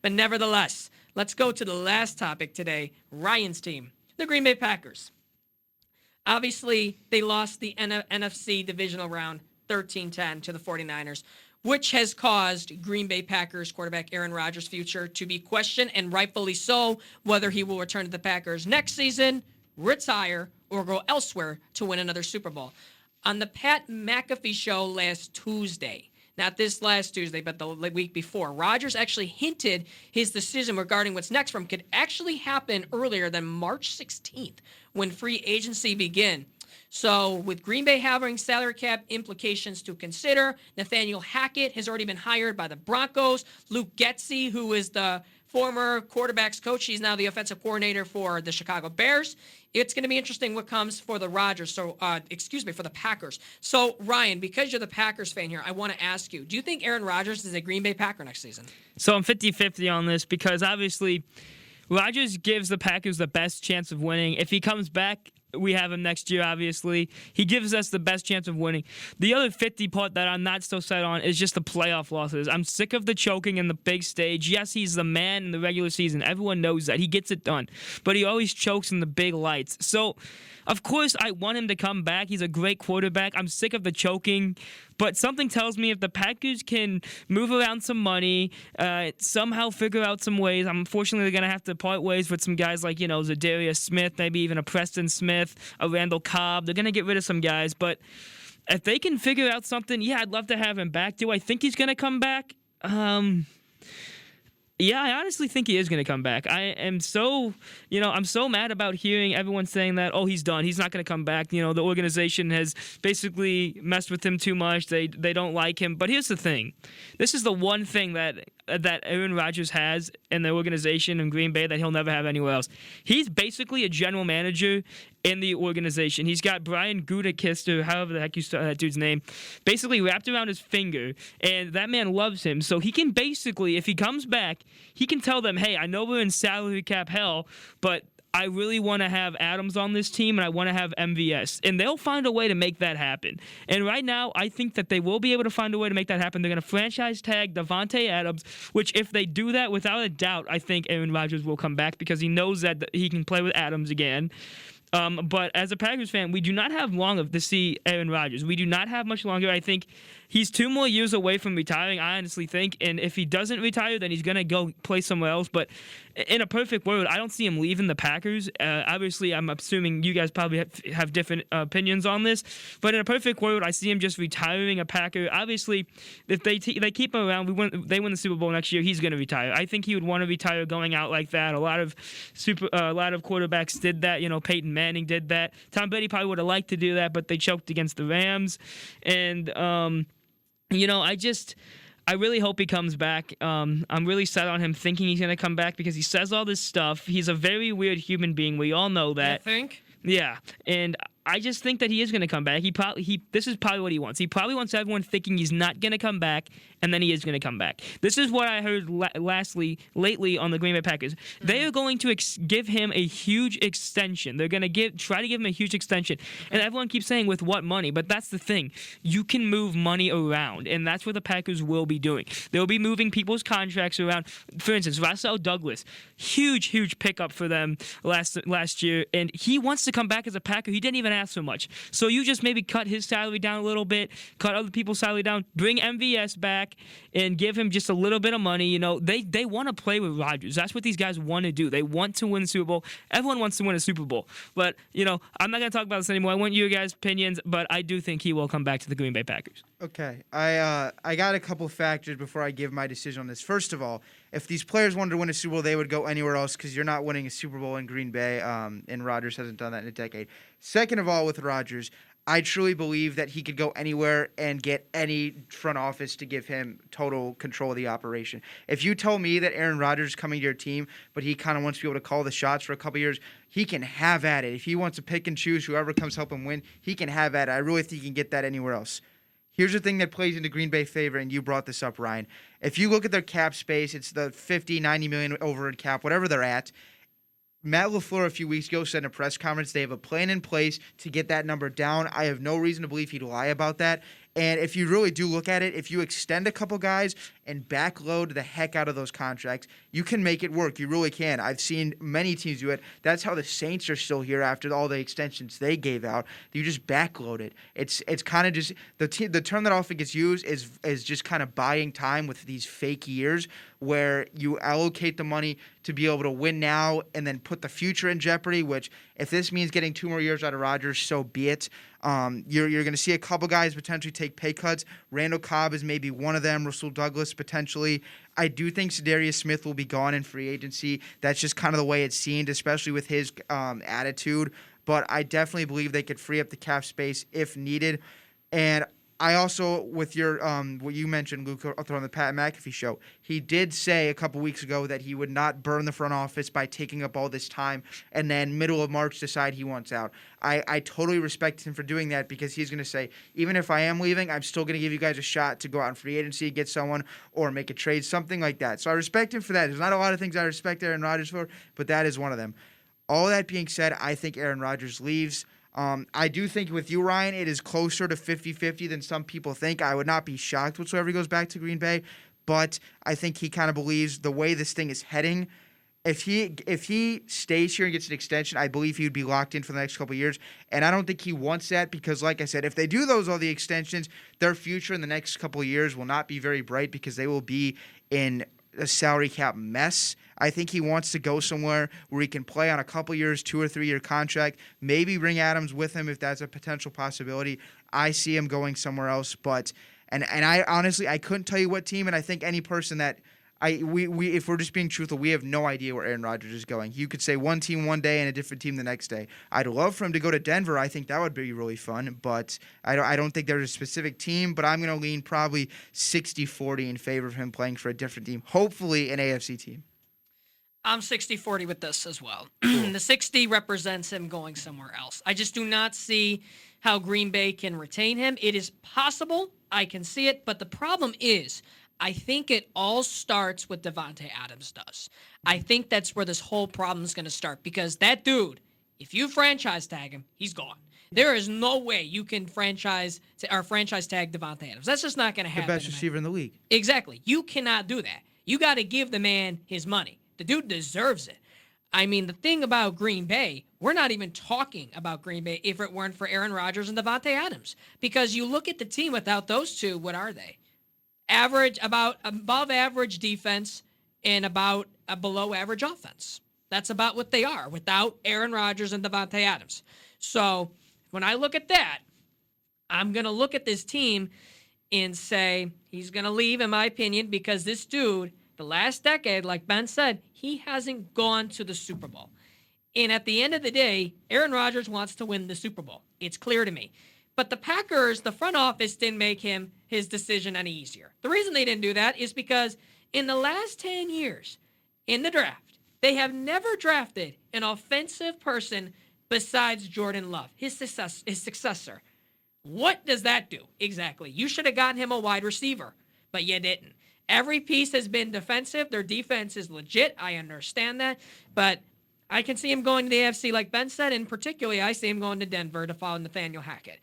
But nevertheless, let's go to the last topic today, Ryan's team, the Green Bay Packers. Obviously, they lost the NFC divisional round 13-10 to the 49ers, which has caused Green Bay Packers quarterback Aaron Rodgers' future to be questioned, and rightfully so, whether he will return to the Packers next season, retire, or go elsewhere to win another Super Bowl. On the Pat McAfee show last Tuesday, not this last Tuesday, but the week before, Rodgers actually hinted his decision regarding what's next for him could actually happen earlier than March 16th when free agency begin. So with Green Bay having salary cap implications to consider, Nathaniel Hackett has already been hired by the Broncos. Luke Getsy, who is the former quarterbacks coach, he's now the offensive coordinator for the Chicago Bears. It's going to be interesting what comes for the for the Packers. So, Ryan, because you're the Packers fan here, I want to ask you, do you think Aaron Rodgers is a Green Bay Packer next season? So I'm 50-50 on this because obviously Rodgers gives the Packers the best chance of winning. If he comes back, we have him next year, obviously. He gives us the best chance of winning. The other 50 part that I'm not so set on is just the playoff losses. I'm sick of the choking in the big stage. Yes, he's the man in the regular season. Everyone knows that. He gets it done. But he always chokes in the big lights. So, of course, I want him to come back. He's a great quarterback. I'm sick of the choking. But something tells me if the Packers can move around some money, somehow figure out some ways, unfortunately they're going to have to part ways with some guys like, Zadarius Smith, maybe even a Preston Smith, a Randall Cobb. They're going to get rid of some guys. But if they can figure out something, yeah, I'd love to have him back. Do I think he's going to come back? Yeah, I honestly think he is going to come back. I am so, I'm so mad about hearing everyone saying that, oh, he's done. He's not going to come back. The organization has basically messed with him too much. They don't like him. But here's the thing. This is the one thing that Aaron Rodgers has in the organization in Green Bay that he'll never have anywhere else. He's basically a general manager in the organization. He's got Brian Gutekunst, or however the heck you start that dude's name, basically wrapped around his finger, and that man loves him. So he can basically, if he comes back, he can tell them, hey, I know we're in salary cap hell, but I really want to have Adams on this team, and I want to have MVS. And they'll find a way to make that happen. And right now, I think that they will be able to find a way to make that happen. They're going to franchise tag Davante Adams, which if they do that, without a doubt, I think Aaron Rodgers will come back because he knows that he can play with Adams again. But as a Packers fan, we do not have long to see Aaron Rodgers. We do not have much longer. I think he's 2 more years away from retiring, I honestly think. And if he doesn't retire, then he's going to go play somewhere else. But in a perfect world, I don't see him leaving the Packers. Obviously, I'm assuming you guys probably have different opinions on this. But in a perfect world, I see him just retiring a Packer. Obviously, if they keep him around, they win the Super Bowl next year, he's going to retire. I think he would want to retire going out like that. A lot of quarterbacks did that. Peyton Manning did that. Tom Brady probably would have liked to do that, but they choked against the Rams. And, I really hope he comes back. I'm really set on him thinking he's going to come back because he says all this stuff. He's a very weird human being. We all know that. You think? Yeah, and I just think that he is going to come back. This is probably what he wants. He probably wants everyone thinking he's not going to come back, and then he is going to come back. This is what I heard lately on the Green Bay Packers. Mm-hmm. They are going to give him a huge extension. They're going to try to give him a huge extension. And everyone keeps saying with what money, but that's the thing. You can move money around, and that's what the Packers will be doing. They'll be moving people's contracts around. For instance, Rasul Douglas, huge pickup for them last year, and he wants to come back as a Packer. He didn't even ask so much. So you just maybe cut his salary down a little bit, cut other people's salary down, bring MVS back, and give him just a little bit of money. They want to play with Rodgers. That's what these guys want to do. They want to win the Super Bowl. Everyone wants to win a Super Bowl. But, I'm not going to talk about this anymore. I want your guys' opinions, but I do think he will come back to the Green Bay Packers. Okay. I got a couple factors before I give my decision on this. First of all, if these players wanted to win a Super Bowl, they would go anywhere else because you're not winning a Super Bowl in Green Bay, and Rodgers hasn't done that in a decade. Second of all, with Rodgers, I truly believe that he could go anywhere and get any front office to give him total control of the operation. If you told me that Aaron Rodgers is coming to your team, but he kind of wants to be able to call the shots for a couple years, he can have at it. If he wants to pick and choose whoever comes help him win, he can have at it. I really think he can get that anywhere else. Here's the thing that plays into Green Bay favor, and you brought this up, Ryan. If you look at their cap space, it's the 50, 90 million over in cap, whatever they're at. Matt LaFleur a few weeks ago said in a press conference they have a plan in place to get that number down. I have no reason to believe he'd lie about that. And if you really do look at it, if you extend a couple guys and backload the heck out of those contracts, you can make it work. You really can. I've seen many teams do it. That's how the Saints are still here after all the extensions they gave out. You just backload it. It's kind of just the term that often gets used is just kind of buying time with these fake years where you allocate the money to be able to win now and then put the future in jeopardy, which if this means getting 2 more years out of Rodgers, so be it. You're going to see a couple guys potentially take pay cuts. Randall Cobb is maybe one of them. Rasul Douglas potentially. I do think Zadarius Smith will be gone in free agency. That's just kind of the way it seemed, especially with his attitude. But I definitely believe they could free up the cap space if needed. And I also, with your what you mentioned, Luca, on the Pat McAfee show, he did say a couple weeks ago that he would not burn the front office by taking up all this time and then middle of March decide he wants out. I totally respect him for doing that because he's going to say, even if I am leaving, I'm still going to give you guys a shot to go out in free agency, get someone, or make a trade, something like that. So I respect him for that. There's not a lot of things I respect Aaron Rodgers for, but that is one of them. All that being said, I think Aaron Rodgers leaves. I do think with you, Ryan, it is closer to 50-50 than some people think. I would not be shocked whatsoever he goes back to Green Bay, but I think he kind of believes the way this thing is heading. If he stays here and gets an extension, I believe he would be locked in for the next couple of years, and I don't think he wants that because, like I said, if they do all the extensions, their future in the next couple of years will not be very bright because they will be in a salary cap mess. I think he wants to go somewhere where he can play on a couple years, 2 or 3 year contract, maybe bring Adams with him if that's a potential possibility. I see him going somewhere else, but and I honestly I couldn't tell you what team, and I think any person that we if we're just being truthful, we have no idea where Aaron Rodgers is going. You could say one team one day and a different team the next day. I'd love for him to go to Denver. I think that would be really fun, but I don't think there's a specific team, but I'm going to lean probably 60-40 in favor of him playing for a different team, hopefully an AFC team. I'm 60-40 with this as well. The 60 represents him going somewhere else. I just do not see how Green Bay can retain him. It is possible. I can see it. But the problem is, I think it all starts with Davante Adams does. I think that's where this whole problem is going to start because that dude, if you franchise tag him, he's gone. There is no way you can franchise tag Davante Adams. That's just not going to happen. The best receiver in the league. Exactly. You cannot do that. You got to give the man his money. The dude deserves it. I mean, the thing about Green Bay, we're not even talking about Green Bay if it weren't for Aaron Rodgers and Davante Adams. Because you look at the team without those two, what are they? About above average defense and about a below average offense. That's about what they are without Aaron Rodgers and Davante Adams. So when I look at that, I'm going to look at this team and say he's going to leave, in my opinion, because this dude, the last decade, like Ben said, he hasn't gone to the Super Bowl. And at the end of the day, Aaron Rodgers wants to win the Super Bowl. It's clear to me. But the Packers, the front office didn't make his decision any easier. The reason they didn't do that is because in the last 10 years in the draft, they have never drafted an offensive person besides Jordan Love, his successor. What does that do exactly? You should have gotten him a wide receiver, but you didn't. Every piece has been defensive. Their defense is legit. I understand that. But I can see him going to the AFC, like Ben said, and particularly I see him going to Denver to follow Nathaniel Hackett.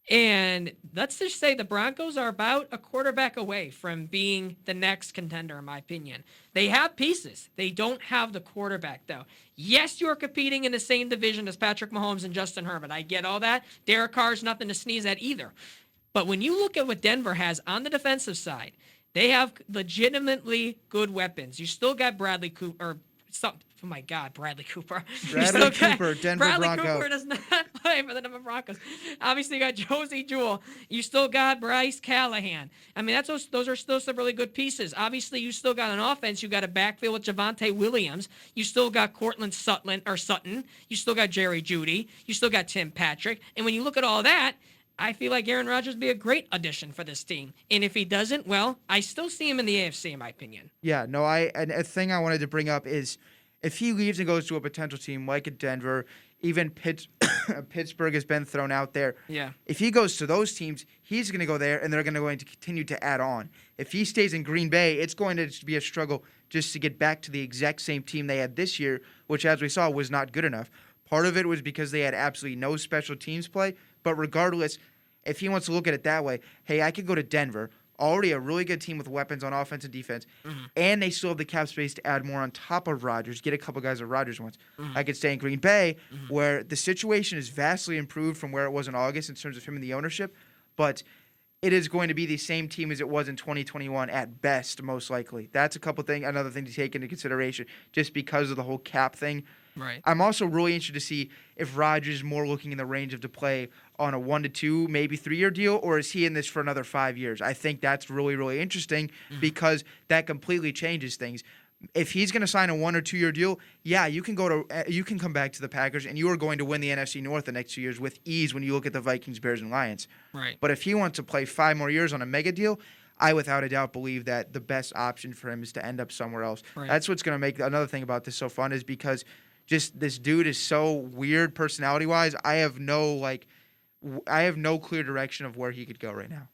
And let's just say the Broncos are about a quarterback away from being the next contender, in my opinion. They have pieces. They don't have the quarterback, though. Yes, you're competing in the same division as Patrick Mahomes and Justin Herbert. I get all that. Derek Carr's nothing to sneeze at either. But when you look at what Denver has on the defensive side, they have legitimately good weapons. You still got Bradley Cooper. Oh my God, Bradley Cooper. Bradley Cooper, Denver Bradley Broncos. Cooper does not play for the Denver Broncos. Obviously, you got Josie Jewell. You still got Bryce Callahan. I mean, those are still some really good pieces. Obviously, you still got an offense. You got a backfield with Javonte Williams. You still got Cortland Sutton. You still got Jerry Jeudy. You still got Tim Patrick. And when you look at all that, I feel like Aaron Rodgers would be a great addition for this team. And if he doesn't, well, I still see him in the AFC, in my opinion. Yeah, no, and a thing I wanted to bring up is if he leaves and goes to a potential team like a Denver, even Pittsburgh has been thrown out there. Yeah. If he goes to those teams, he's going to go there, and they're going to continue to add on. If he stays in Green Bay, it's going to be a struggle just to get back to the exact same team they had this year, which, as we saw, was not good enough. Part of it was because they had absolutely no special teams play, but regardless, If he wants to look at it that way, hey, I could go to Denver, already a really good team with weapons on offense and defense, and they still have the cap space to add more on top of Rodgers, get a couple guys that Rodgers wants. I could stay in Green Bay, where the situation is vastly improved from where it was in August in terms of him and the ownership, but it is going to be the same team as it was in 2021 at best, most likely. That's another thing to take into consideration, just because of the whole cap thing. Right. I'm also really interested to see if Rodgers is more looking in the range of to play on a 1 to 2, maybe 3-year deal, or is he in this for another 5 years? I think that's really, really interesting because that completely changes things. If he's going to sign a 1 or 2 year deal, yeah, you can come back to the Packers and you are going to win the NFC North the next 2 years with ease when you look at the Vikings, Bears, and Lions. Right. But if he wants to play 5 more years on a mega deal, I without a doubt believe that the best option for him is to end up somewhere else. Right. That's what's going to make another thing about this so fun is because just this dude is so weird personality-wise. I have no clear direction of where he could go right now.